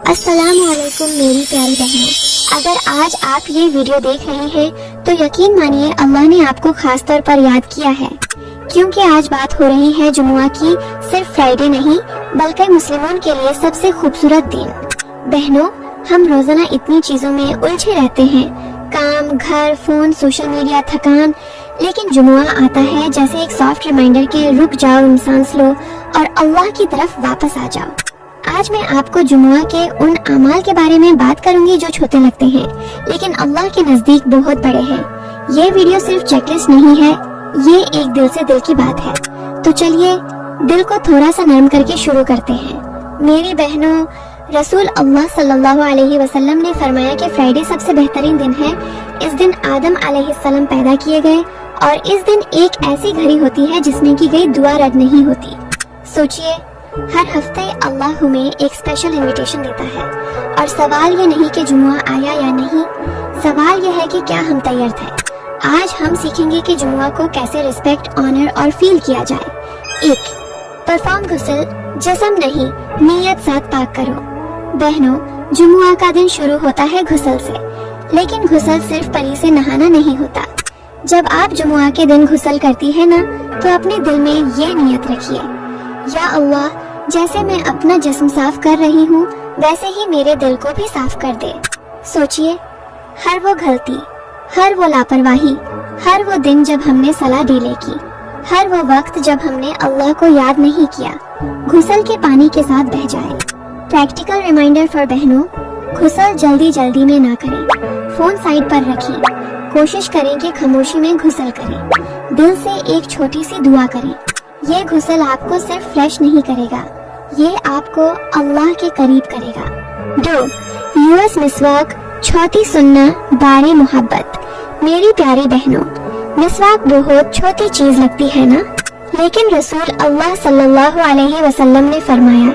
السلام علیکم میری پیاری بہنوں، اگر آج آپ یہ ویڈیو دیکھ رہے ہیں تو یقین مانیے اللہ نے آپ کو خاص طور پر یاد کیا ہے، کیونکہ آج بات ہو رہی ہے جمعہ کی، صرف فرائیڈے نہیں بلکہ مسلمانوں کے لیے سب سے خوبصورت دن۔ بہنوں، ہم روزانہ اتنی چیزوں میں الجھے رہتے ہیں، کام، گھر، فون، سوشل میڈیا، تھکان، لیکن جمعہ آتا ہے جیسے ایک سافٹ ریمائنڈر کے رک جاؤ، سانس لو اور اللہ کی طرف واپس آ جاؤ۔ آج میں آپ کو جمعہ کے ان اعمال کے بارے میں بات کروں گی جو چھوٹے لگتے ہیں لیکن اللہ کے نزدیک بہت بڑے ہیں۔ یہ ویڈیو صرف چیک لسٹ نہیں ہے، یہ ایک دل سے دل کی بات ہے۔ تو چلیے دل کو تھوڑا سا نرم کر کے شروع کرتے ہیں۔ میری بہنوں، رسول اللہ صلی اللہ علیہ وسلم نے فرمایا کہ فرائیڈے سب سے بہترین دن ہے۔ اس دن آدم علیہ السلام پیدا کیے گئے اور اس دن ایک ایسی گھڑی ہوتی ہے جس میں کی گئی دعا رد نہیں ہوتی۔ سوچئے، ہر ہفتے اللہ ہمیں ایک اسپیشل انویٹیشن دیتا ہے، اور سوال یہ نہیں کہ جمعہ آیا یا نہیں، سوال یہ ہے کہ کیا ہم تیار تھے۔ آج ہم سیکھیں گے کہ جمعہ کو کیسے ریسپیکٹ، آنر اور فیل کیا جائے۔ 1. پرفارم غسل، جسم نہیں نیت ساتھ پاک کرو۔ بہنوں، جمعہ کا دن شروع ہوتا ہے غسل سے، لیکن غسل صرف پانی سے نہانا نہیں ہوتا۔ جب آپ جمعہ کے دن غسل کرتی ہے نا تو اپنے دل میں یہ نیت رکھیے، یا اللہ، جیسے میں اپنا جسم صاف کر رہی ہوں ویسے ہی میرے دل کو بھی صاف کر دے۔ سوچئے، ہر وہ غلطی، ہر وہ لاپرواہی، ہر وہ دن جب ہم نے صلاح ڈیلے کی، ہر وہ وقت جب ہم نے اللہ کو یاد نہیں کیا، غسل کے پانی کے ساتھ بہہ جائے۔ پریکٹیکل ریمائنڈر فار بہنوں، غسل جلدی میں نہ کریں، فون سائڈ پر رکھیں، کوشش کریں کہ خاموشی میں غسل کریں، دل سے ایک چھوٹی سی دعا کریں۔ یہ غسل آپ کو صرف فریش نہیں کرے گا، یہ آپ کو اللہ کے قریب کرے گا۔ 2. یوز مسواک، چھوٹی سننا بارے محبت۔ میری پیاری بہنوں، مسواک بہت چھوٹی چیز لگتی ہے نا، لیکن رسول اللہ صلی اللہ علیہ وسلم نے فرمایا،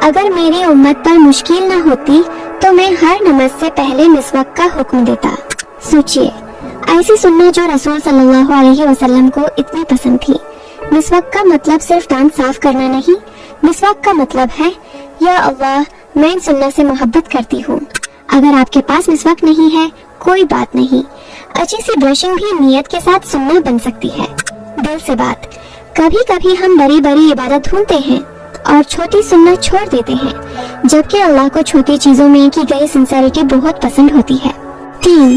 اگر میری امت پر مشکل نہ ہوتی تو میں ہر نماز سے پہلے مسواک کا حکم دیتا۔ سوچئے، ایسی سننا جو رسول صلی اللہ علیہ وسلم کو اتنی پسند تھی۔ مسواک کا مطلب صرف دانت صاف کرنا نہیں، مسواک کا مطلب ہے، یا اللہ، میں ان سننا سے محبت کرتی ہوں۔ اگر آپ کے پاس مسواک نہیں ہے، کوئی بات نہیں، اچھی سی برشنگ بھی نیت کے ساتھ سننا بن سکتی ہے۔ دل سے بات، کبھی کبھی ہم بڑی عبادت ڈھونڈتے ہیں اور چھوٹی سننا چھوڑ دیتے ہیں، جبکہ اللہ کو چھوٹی چیزوں میں کی گئی سنسیریٹی بہت پسند ہوتی ہے۔ 3.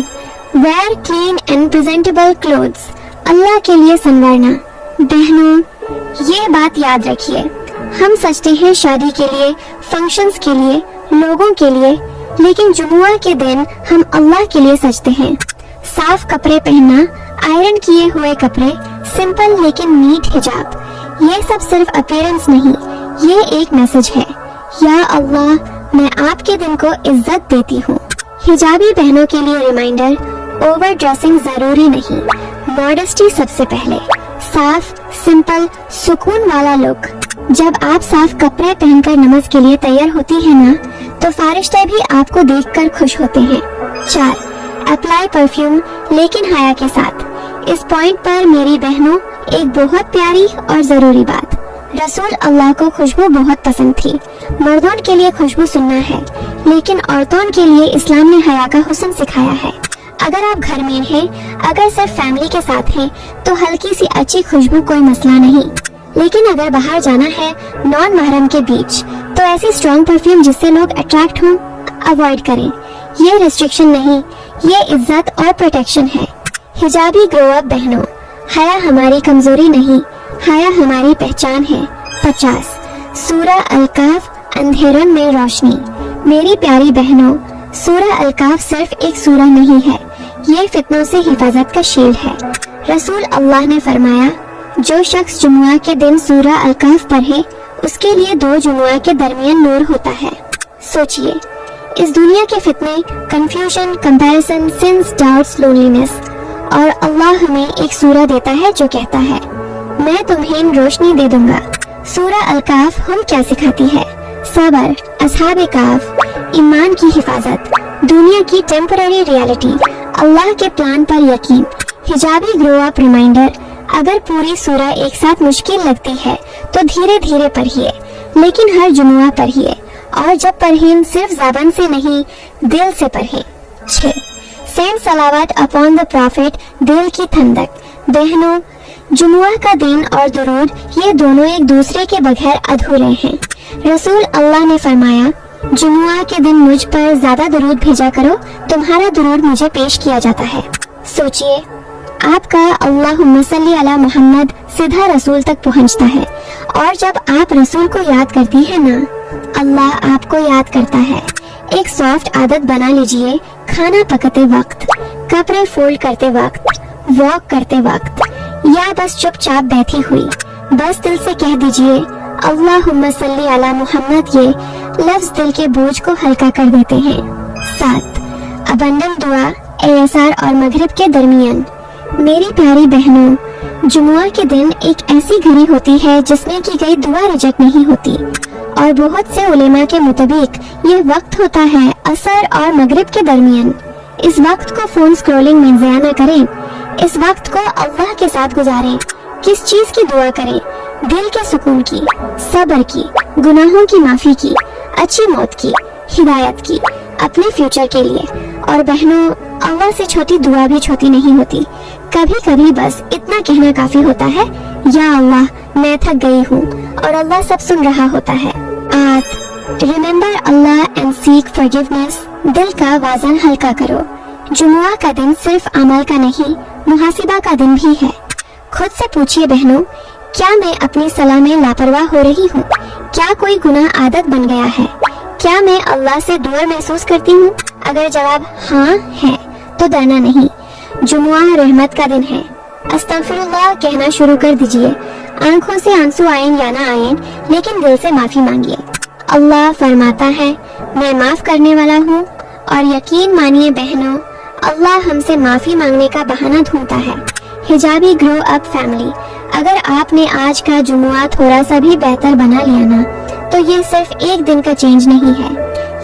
Wear clean and presentable clothes, Allah کے لیے سنوارنا۔ بہنوں، یہ بات یاد رکھیے، ہم سجتے ہیں شادی کے لیے، فنکشنز کے لیے، لوگوں کے لیے، لیکن جمعہ کے دن ہم اللہ کے لیے سجتے ہیں۔ صاف کپڑے پہننا، آئرن کیے ہوئے کپڑے، سمپل لیکن نیٹ حجاب، یہ سب صرف اپیرنس نہیں، یہ ایک میسج ہے، یا اللہ، میں آپ کے دن کو عزت دیتی ہوں۔ حجابی بہنوں کے لیے ریمائنڈر، اوور ڈریسنگ ضروری نہیں، ماڈسٹی سب سے پہلے، صاف، سمپل، سکون والا لک۔ جب آپ صاف کپڑے پہن کر نماز کے لیے تیار ہوتی ہیں نا تو فرشتے بھی آپ کو دیکھ کر خوش ہوتے ہیں۔ 4. اپلائی پرفیوم، لیکن حیا کے ساتھ۔ اس پوائنٹ پر میری بہنوں، ایک بہت پیاری اور ضروری بات، رسول اللہ کو خوشبو بہت پسند تھی۔ مردوں کے لیے خوشبو سننا ہے، لیکن عورتوں کے لیے اسلام نے حیا کا حسن سکھایا ہے۔ اگر آپ گھر میں ہیں، اگر صرف فیملی کے ساتھ ہیں تو ہلکی سی اچھی خوشبو کوئی مسئلہ نہیں، لیکن اگر باہر جانا ہے نان محرم کے بیچ تو ایسی اسٹرانگ پرفیوم جس سے لوگ اٹریکٹ ہوں اوائڈ کریں۔ یہ ریسٹرکشن نہیں، یہ عزت اور پروٹیکشن ہے۔ حجابی گرو اپ بہنوں، حیا ہماری کمزوری نہیں، حیا ہماری پہچان ہے۔ 50. سورہ الکہف، اندھیروں میں روشنی۔ میری پیاری بہنوں، سورہ الکہف صرف ایک سورہ نہیں ہے، یہ فتنوں سے حفاظت کا شیلڈ ہے۔ رسول اللہ نے فرمایا، جو شخص جمعہ کے دن سورہ الکہف پڑھے اس کے لیے 2 جمعہ کے درمیان نور ہوتا ہے۔ سوچئے، اس دنیا کے فتنے، confusion, comparison, since, doubts, loneliness, اور اللہ ہمیں ایک سورہ دیتا ہے جو کہتا ہے، میں تمہیں روشنی دے دوں گا۔ سورہ الکہف ہم کیا سکھاتی ہے؟ صبر، اصحاب کہف، ایمان کی حفاظت، دنیا کی ٹیمپرری ریالٹی، اللہ کے پلان پر یقین۔ حجابی گرو اپ ریمائنڈر، اگر پوری سورہ ایک ساتھ مشکل لگتی ہے تو دھیرے پڑھیے، لیکن ہر جمعہ پڑھیے اور جب پڑھیں صرف زبان سے نہیں دل سے پڑھیں۔ 6. سینڈ صلوات اپون دا پروفٹ، دل کی ٹھنڈک۔ بہنوں، جمعہ کا دن اور درود یہ دونوں ایک دوسرے کے بغیر ادھورے ہیں۔ رسول اللہ نے فرمایا، جمعہ کے دن مجھ پر زیادہ درود بھیجا کرو، تمہارا درود مجھے پیش کیا جاتا ہے۔ سوچئے، آپ کا اللہم صلی علی محمد سیدھا رسول تک پہنچتا ہے، اور جب آپ رسول کو یاد کرتی ہیں نا، اللہ آپ کو یاد کرتا ہے۔ ایک سافٹ عادت بنا لیجئے، کھانا پکاتے وقت، کپڑے فولڈ کرتے وقت، واک کرتے وقت، یا بس چپ چاپ بیٹھی ہوئی، بس دل سے کہہ دیجئے اللہم صلی علی محمد۔ یہ لفظ دل کے بوجھ کو ہلکا کر دیتے ہیں۔ 7. ابنڈن دعا عصر اور مغرب کے درمیان۔ میری پیاری بہنوں، جمعہ کے دن ایک ایسی گھڑی ہوتی ہے جس میں کی گئی دعا ریجیکٹ نہیں ہوتی، اور بہت سے علماء کے مطابق یہ وقت ہوتا ہے عصر اور مغرب کے درمیان۔ اس وقت کو فون سکرولنگ میں ضائع نہ کریں، اس وقت کو اللہ کے ساتھ گزاریں۔ کس چیز کی دعا کریں؟ دل کے سکون کی، صبر کی، گناہوں کی معافی کی، اچھی موت کی، ہدایت کی، اپنے فیوچر کے لیے۔ اور بہنوں، اللہ سے چھوٹی دعا بھی چھوٹی نہیں ہوتی۔ کبھی کبھی بس اتنا کہنا کافی ہوتا ہے، یا اللہ میں تھک گئی ہوں، اور اللہ سب سن رہا ہوتا ہے۔ 8. Remember Allah and seek forgiveness. دل کا وزن ہلکا کرو۔ جمعہ کا دن صرف عمل کا نہیں، محاسبہ کا دن بھی ہے۔ خود سے پوچھئے بہنوں، کیا میں اپنی صلاح میں لاپرواہ ہو رہی ہوں؟ کیا کوئی گناہ عادت بن گیا ہے؟ کیا میں اللہ سے دور محسوس کرتی ہوں؟ اگر جواب ہاں ہے تو ڈرنا نہیں، جمعہ رحمت کا دن ہے۔ استغفر اللہ کہنا شروع کر دیجئے، آنکھوں سے آنسو آئیں یا نہ آئیں، لیکن دل سے معافی مانگیے۔ اللہ فرماتا ہے، میں معاف کرنے والا ہوں، اور یقین مانیے بہنوں، اللہ ہم سے معافی مانگنے کا بہانہ ڈھونڈتا ہے۔ حجابی گرو اپ فیملی، اگر آپ نے آج کا جمعہ تھوڑا سا بھی بہتر بنا لیا نا، تو یہ صرف ایک دن کا چینج نہیں ہے،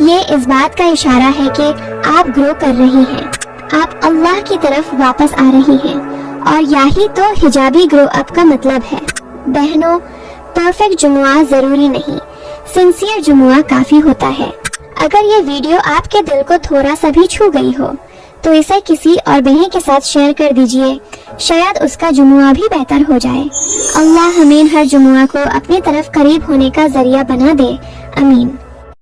یہ اس بات کا اشارہ ہے کہ آپ گرو کر رہی ہیں، آپ اللہ کی طرف واپس آ رہی ہیں، اور یہی تو حجابی گرو اپ کا مطلب ہے۔ بہنوں، پرفیکٹ جمعہ ضروری نہیں، سنسیئر جمعہ کافی ہوتا ہے۔ اگر یہ ویڈیو آپ کے دل کو تھوڑا سا بھی چھو گئی ہو تو اسے کسی اور بہن کے ساتھ شیئر کر دیجئے، شاید اس کا جمعہ بھی بہتر ہو جائے۔ اللہ ہمیں ہر جمعہ کو اپنی طرف قریب ہونے کا ذریعہ بنا دے، آمین۔